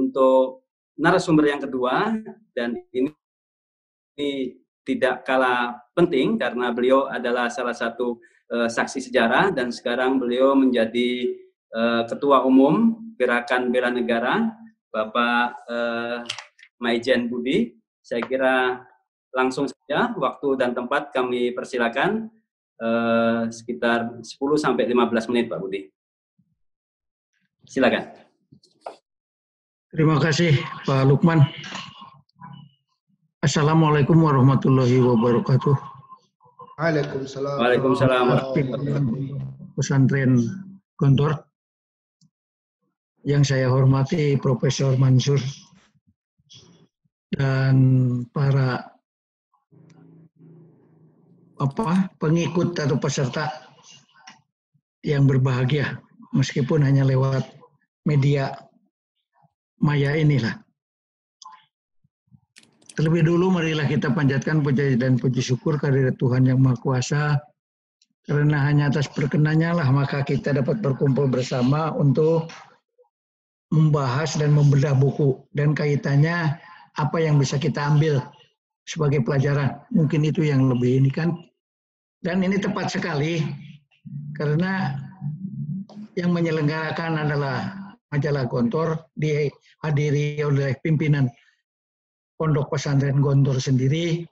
untuk narasumber yang kedua, dan ini tidak kalah penting karena beliau adalah salah satu saksi sejarah dan sekarang beliau menjadi Ketua Umum Gerakan Bela Negara, Bapak Maijen Budi. Saya kira langsung saja waktu dan tempat kami persilakan, sekitar 10-15 menit Pak Budi. Silakan. Terima kasih Pak Lukman. Assalamualaikum warahmatullahi wabarakatuh. Waalaikumsalam. Waalaikumsalam. Pesantren Gontor yang saya hormati Profesor Mansur dan para pengikut atau peserta yang berbahagia meskipun hanya lewat media maya inilah. Terlebih dulu marilah kita panjatkan puji dan puji syukur kehadirat Tuhan Yang Maha Kuasa, karena hanya atas perkenannya lah maka kita dapat berkumpul bersama untuk membahas dan membedah buku dan kaitannya apa yang bisa kita ambil sebagai pelajaran. Mungkin itu yang lebih ini kan. Dan ini tepat sekali karena yang menyelenggarakan adalah majalah Gontor, dihadiri oleh pimpinan Pondok Pesantren Gontor sendiri,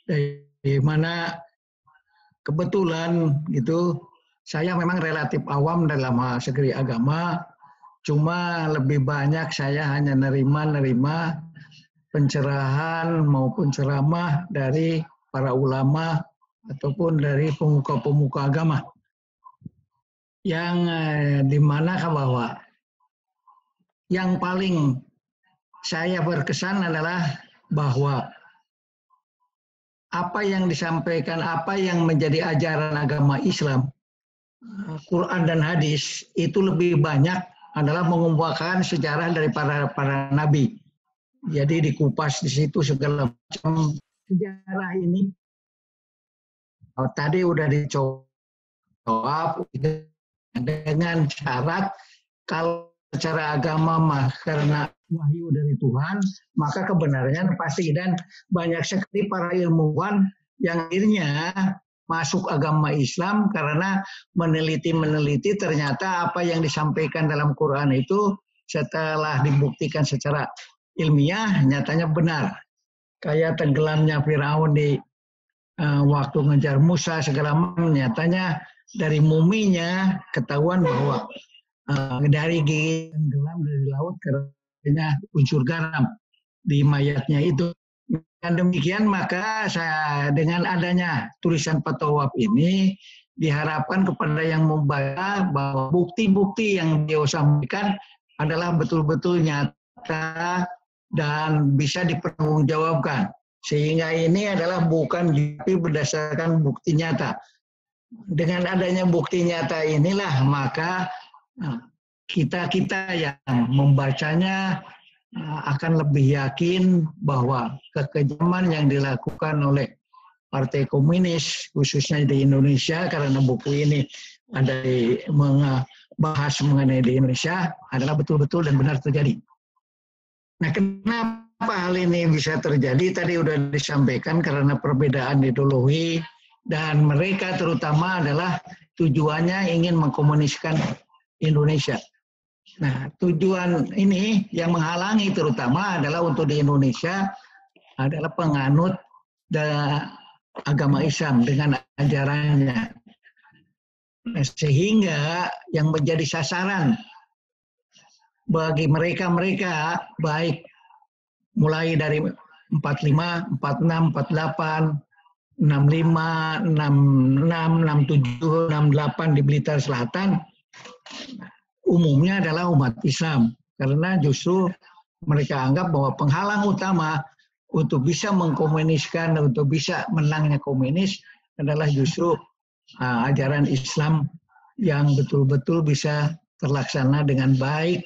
dari mana kebetulan gitu saya memang relatif awam dalam segi agama, cuma lebih banyak saya hanya nerima pencerahan maupun ceramah dari para ulama ataupun dari pemuka-pemuka agama yang dimana bahwa yang paling saya berkesan adalah bahwa apa yang disampaikan, apa yang menjadi ajaran agama Islam, Quran dan hadis itu lebih banyak adalah mengumpulkan sejarah dari para nabi. Jadi dikupas di situ segala macam sejarah ini. Tadi udah dijawab dengan syarat kalau secara agama mah karena wahyu dari Tuhan, maka kebenarannya pasti. Dan banyak sekali para ilmuwan yang akhirnya masuk agama Islam karena meneliti ternyata apa yang disampaikan dalam Quran itu setelah dibuktikan secara ilmiah nyatanya benar. Kayak tenggelamnya Firaun di waktu ngejar Musa segala macam, nyatanya dari muminya ketahuan bahwa dari gigi tenggelam dari laut karena unsur garam di mayatnya itu. Dan demikian maka saya dengan adanya tulisan Fatawaf ini diharapkan kepada yang membaca bahwa bukti-bukti yang beliau sampaikan adalah betul-betul nyata dan bisa dipertanggungjawabkan. Sehingga ini adalah bukan berdasarkan bukti nyata. Dengan adanya bukti nyata inilah maka kita yang membacanya akan lebih yakin bahwa kekejaman yang dilakukan oleh Partai Komunis khususnya di Indonesia, karena buku ini ada membahas mengenai di Indonesia, adalah betul-betul dan benar terjadi. Nah, kenapa hal ini bisa terjadi? Tadi sudah disampaikan karena perbedaan ideologi dan mereka terutama adalah tujuannya ingin mengkomuniskan Indonesia. Nah, tujuan ini yang menghalangi terutama adalah untuk di Indonesia adalah penganut agama Islam dengan ajarannya. Nah, sehingga yang menjadi sasaran bagi mereka baik mulai dari 45, 46, 48, 65, 66, 67, 68 di Blitar Selatan umumnya adalah umat Islam. Karena justru mereka anggap bahwa penghalang utama untuk bisa mengkomuniskan, untuk bisa menangnya komunis adalah justru ajaran Islam yang betul-betul bisa terlaksana dengan baik.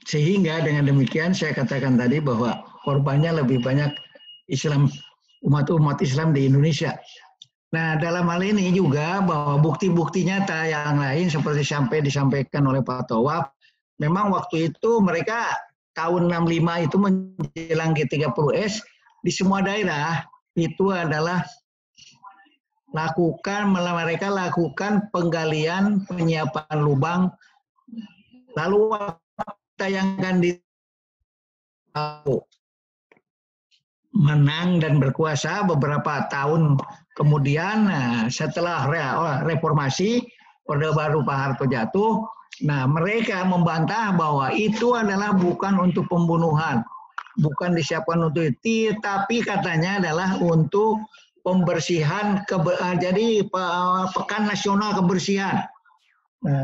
Sehingga dengan demikian saya katakan tadi bahwa korbannya lebih banyak Islam, umat Islam di Indonesia. Nah, dalam hal ini juga bahwa bukti-bukti nyata yang lain seperti disampaikan oleh Pak Tawaf memang waktu itu mereka tahun 65 itu menjelang G30S di semua daerah itu adalah mereka lakukan penggalian, penyiapan lubang, lalu tayangkan di menang dan berkuasa beberapa tahun kemudian. Setelah reformasi Orde Baru Pak Harto jatuh, mereka membantah bahwa itu adalah bukan untuk pembunuhan, bukan disiapkan untuk itu, tapi katanya adalah untuk pembersihan, jadi Pekan Nasional Kebersihan.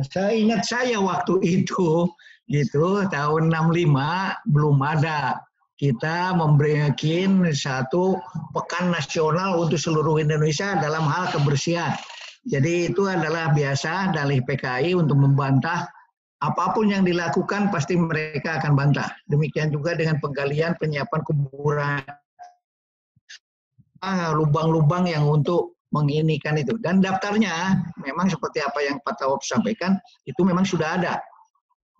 Seingat saya waktu itu, gitu, tahun 65 belum ada kita membikin satu pekan nasional untuk seluruh Indonesia dalam hal kebersihan. Jadi itu adalah biasa dalih PKI untuk membantah apapun yang dilakukan pasti mereka akan bantah. Demikian juga dengan penggalian, penyiapan kuburan, lubang-lubang yang untuk menginikan itu. Dan daftarnya memang seperti apa yang Pak Tawab sampaikan, itu memang sudah ada.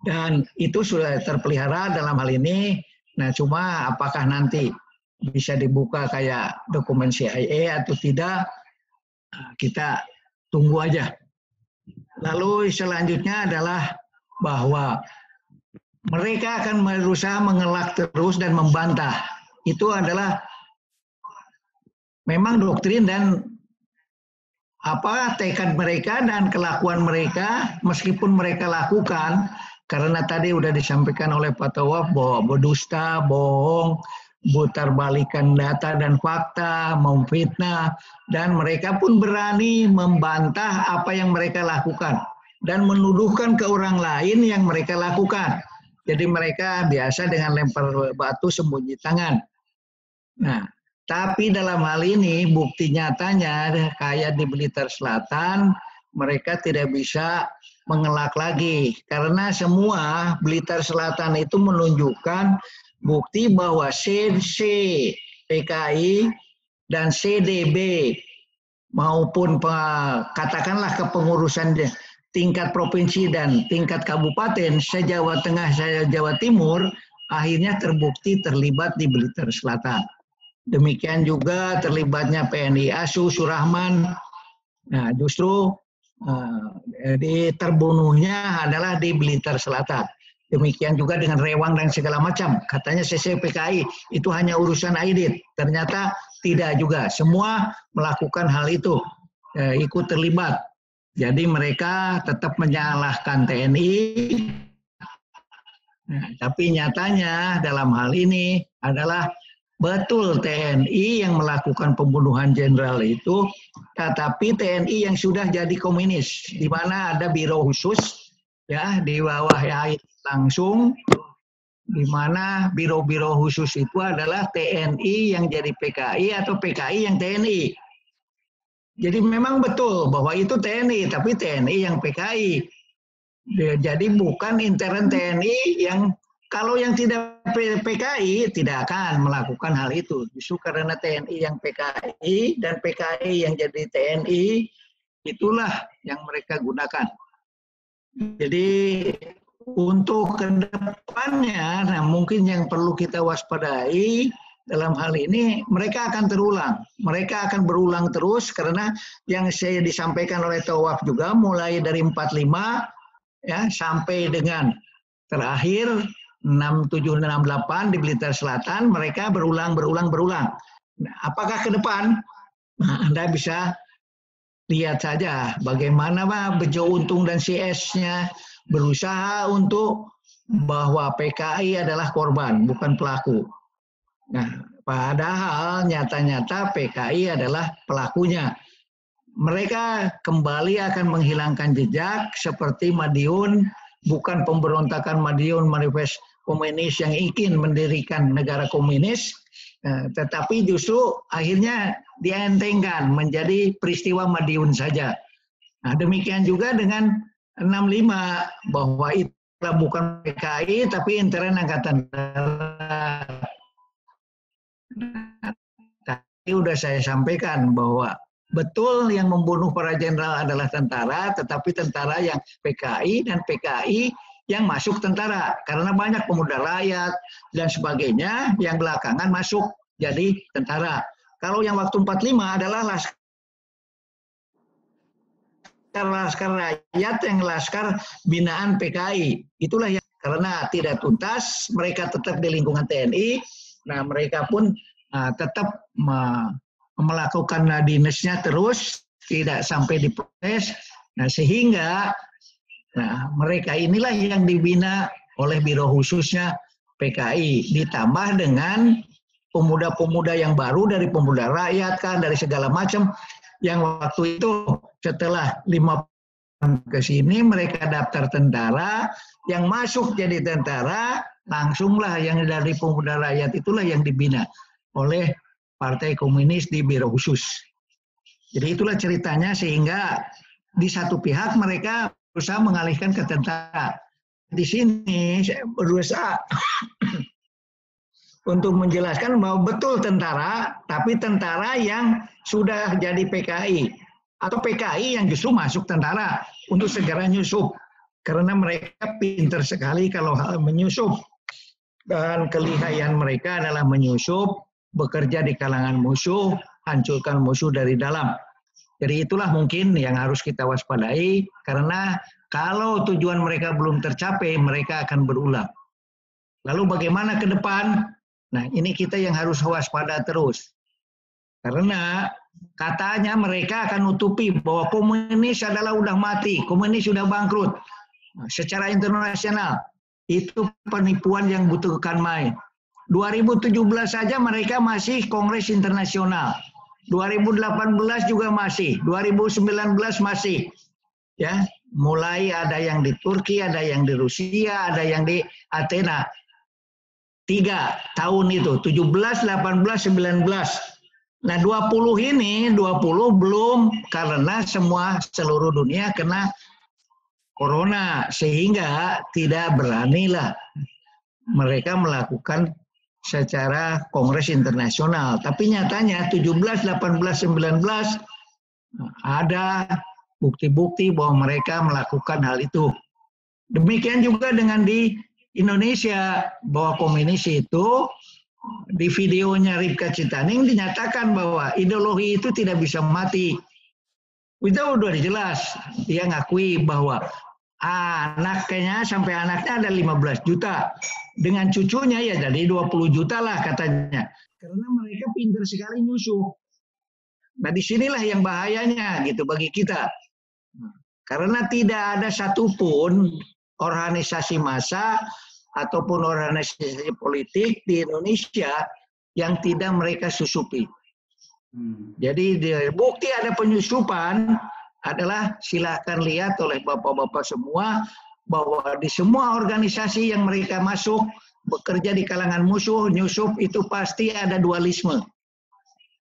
Dan itu sudah terpelihara dalam hal ini. Nah, cuma apakah nanti bisa dibuka kayak dokumen CIA atau tidak, kita tunggu aja. Lalu selanjutnya adalah bahwa mereka akan berusaha mengelak terus dan membantah. Itu adalah memang doktrin dan tekad mereka dan kelakuan mereka, meskipun mereka lakukan, karena tadi sudah disampaikan oleh Pak Tawaf bahwa berdusta, bohong, putarbalikan data dan fakta, memfitnah, dan mereka pun berani membantah apa yang mereka lakukan dan menuduhkan ke orang lain yang mereka lakukan. Jadi mereka biasa dengan lempar batu sembunyi tangan. Nah, tapi dalam hal ini bukti nyatanya kayak di Blitar Selatan mereka tidak bisa mengelak lagi karena semua Blitar Selatan itu menunjukkan bukti bahwa CC PKI dan CDB maupun katakanlah kepengurusan tingkat provinsi dan tingkat kabupaten se-Jawa Tengah, se-Jawa Timur akhirnya terbukti terlibat di Blitar Selatan. Demikian juga terlibatnya PNI ASU Surahman. Nah, justru terbunuhnya adalah di Blitar Selatan. Demikian juga dengan Rewang dan segala macam. Katanya CCPKI itu hanya urusan Aidit. Ternyata tidak juga. Semua melakukan hal itu, ikut terlibat. Jadi mereka tetap menyalahkan TNI. Nah, tapi nyatanya dalam hal ini adalah betul TNI yang melakukan pembunuhan jenderal itu, tetapi TNI yang sudah jadi komunis, di mana ada biro khusus, ya di bawah ya langsung, di mana biro-biro khusus itu adalah TNI yang jadi PKI atau PKI yang TNI. Jadi memang betul bahwa itu TNI, tapi TNI yang PKI. Jadi bukan intern TNI yang kalau yang tidak PKI tidak akan melakukan hal itu. Justru karena TNI yang PKI dan PKI yang jadi TNI, itulah yang mereka gunakan. Jadi untuk ke depannya, mungkin yang perlu kita waspadai dalam hal ini, mereka akan terulang. Mereka akan berulang terus karena yang saya disampaikan oleh Tawaf juga, mulai dari 45 ya sampai dengan terakhir 6768 di Blitar Selatan, mereka berulang. Nah, apakah ke depan? Nah, Anda bisa lihat saja bagaimana Bejo Untung dan CS-nya berusaha untuk bahwa PKI adalah korban, bukan pelaku. Nah, padahal nyata-nyata PKI adalah pelakunya. Mereka kembali akan menghilangkan jejak seperti Madiun, bukan pemberontakan Madiun manifest komunis yang ingin mendirikan negara komunis, tetapi justru akhirnya dientengkan menjadi peristiwa Madiun saja. Nah, demikian juga dengan 65 bahwa itu bukan PKI tapi intern Angkatan Darat. Tadi sudah saya sampaikan bahwa betul yang membunuh para jenderal adalah tentara, tetapi tentara yang PKI dan PKI yang masuk tentara. Karena banyak pemuda rakyat dan sebagainya yang belakangan masuk jadi tentara. Kalau yang waktu 45 adalah laskar rakyat yang laskar binaan PKI. Itulah yang karena tidak tuntas, mereka tetap di lingkungan TNI. Nah, mereka pun tetap melakukan dinasnya terus, tidak sampai diproses. Nah, sehingga mereka inilah yang dibina oleh biro khususnya PKI. Ditambah dengan pemuda-pemuda yang baru dari pemuda rakyat kan, dari segala macam. Yang waktu itu setelah 5 tahun ke sini mereka daftar tentara, yang masuk jadi tentara, langsunglah yang dari pemuda rakyat itulah yang dibina oleh Partai Komunis di biro khusus. Jadi itulah ceritanya, sehingga di satu pihak mereka berusaha mengalihkan ke tentara. Di sini saya berusaha untuk menjelaskan bahwa betul tentara, tapi tentara yang sudah jadi PKI. Atau PKI yang justru masuk tentara untuk segera nyusup. Karena mereka pintar sekali kalau hal menyusup. Dan kelihayan mereka adalah menyusup, bekerja di kalangan musuh, hancurkan musuh dari dalam. Jadi itulah mungkin yang harus kita waspadai, karena kalau tujuan mereka belum tercapai, mereka akan berulang. Lalu bagaimana ke depan? Nah, ini kita yang harus waspada terus. Karena katanya mereka akan nutupi bahwa komunis adalah udah mati, komunis sudah bangkrut. Nah, secara internasional, itu penipuan yang butuhkan main. 2017 saja mereka masih Kongres Internasional. 2018 juga masih, 2019 masih. Ya, mulai ada yang di Turki, ada yang di Rusia, ada yang di Athena. 3 tahun itu, 17, 18, 19. Nah 20 ini, 20 belum, karena seluruh dunia kena corona. Sehingga tidak beranilah mereka melakukan secara Kongres Internasional. Tapi nyatanya 17, 18, 19 ada bukti-bukti bahwa mereka melakukan hal itu. Demikian juga dengan di Indonesia, bahwa komunis itu di videonya Ripka Citaning dinyatakan bahwa ideologi itu tidak bisa mati. Itu udah jelas. Dia ngakui bahwa anaknya sampai anaknya ada 15 juta. Dengan cucunya ya jadi 20 juta lah katanya. Karena mereka pintar sekali nyusup. Nah disinilah yang bahayanya gitu bagi kita. Karena tidak ada satupun organisasi massa ataupun organisasi politik di Indonesia yang tidak mereka susupi. Jadi bukti ada penyusupan adalah silakan lihat oleh bapak-bapak semua bahwa di semua organisasi yang mereka masuk bekerja di kalangan musuh, nyusup itu pasti ada dualisme.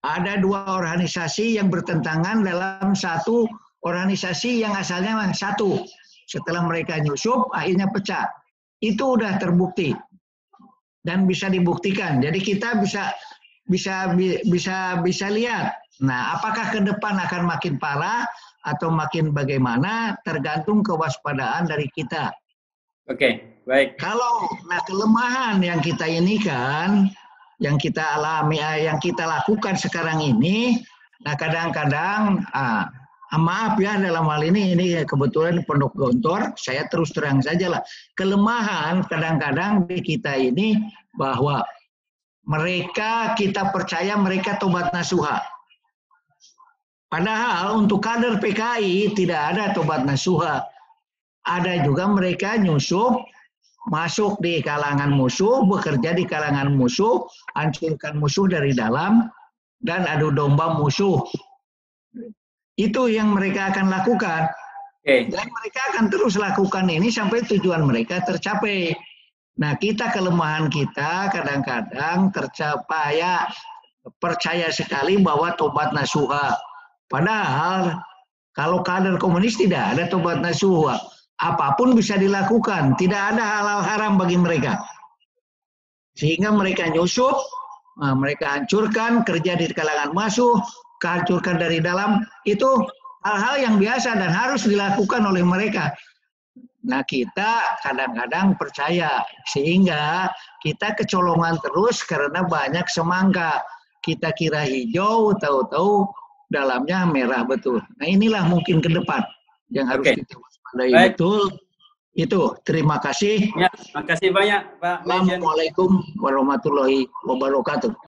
Ada 2 organisasi yang bertentangan dalam satu organisasi yang asalnya satu. Setelah mereka nyusup, akhirnya pecah. Itu udah terbukti dan bisa dibuktikan. Jadi kita bisa lihat. Nah, apakah ke depan akan makin parah atau makin bagaimana? Tergantung kewaspadaan dari kita. Oke, baik. Kelemahan yang kita ini kan, yang kita alami, yang kita lakukan sekarang ini, nah kadang-kadang maaf ya dalam hal ini kebetulan Pondok Gontor, saya terus terang saja lah. Kelemahan kadang-kadang di kita ini bahwa kita percaya mereka tobat nasuha. Padahal untuk kader PKI tidak ada tobat nasuha. Ada juga mereka nyusup, masuk di kalangan musuh, bekerja di kalangan musuh, hancurkan musuh dari dalam, dan adu domba musuh. Itu yang mereka akan lakukan. Dan mereka akan terus lakukan ini sampai tujuan mereka tercapai. Nah, kelemahan kita kadang-kadang percaya sekali bahwa tobat nasuha. Padahal kalau kader komunis tidak ada tobat nasuha. Apapun bisa dilakukan. Tidak ada halal haram bagi mereka. Sehingga mereka nyusup, mereka hancurkan, kerja di kalangan musuh, hancurkan dari dalam, itu hal-hal yang biasa dan harus dilakukan oleh mereka. Nah, kita kadang-kadang percaya sehingga kita kecolongan terus karena banyak semangka. Kita kira hijau, tahu-tahu dalamnya merah betul. Nah, inilah mungkin ke depan yang harus kita waspadai betul. Itu, terima kasih. Ya, terima kasih banyak Pak Legend. Assalamualaikum warahmatullahi wabarakatuh.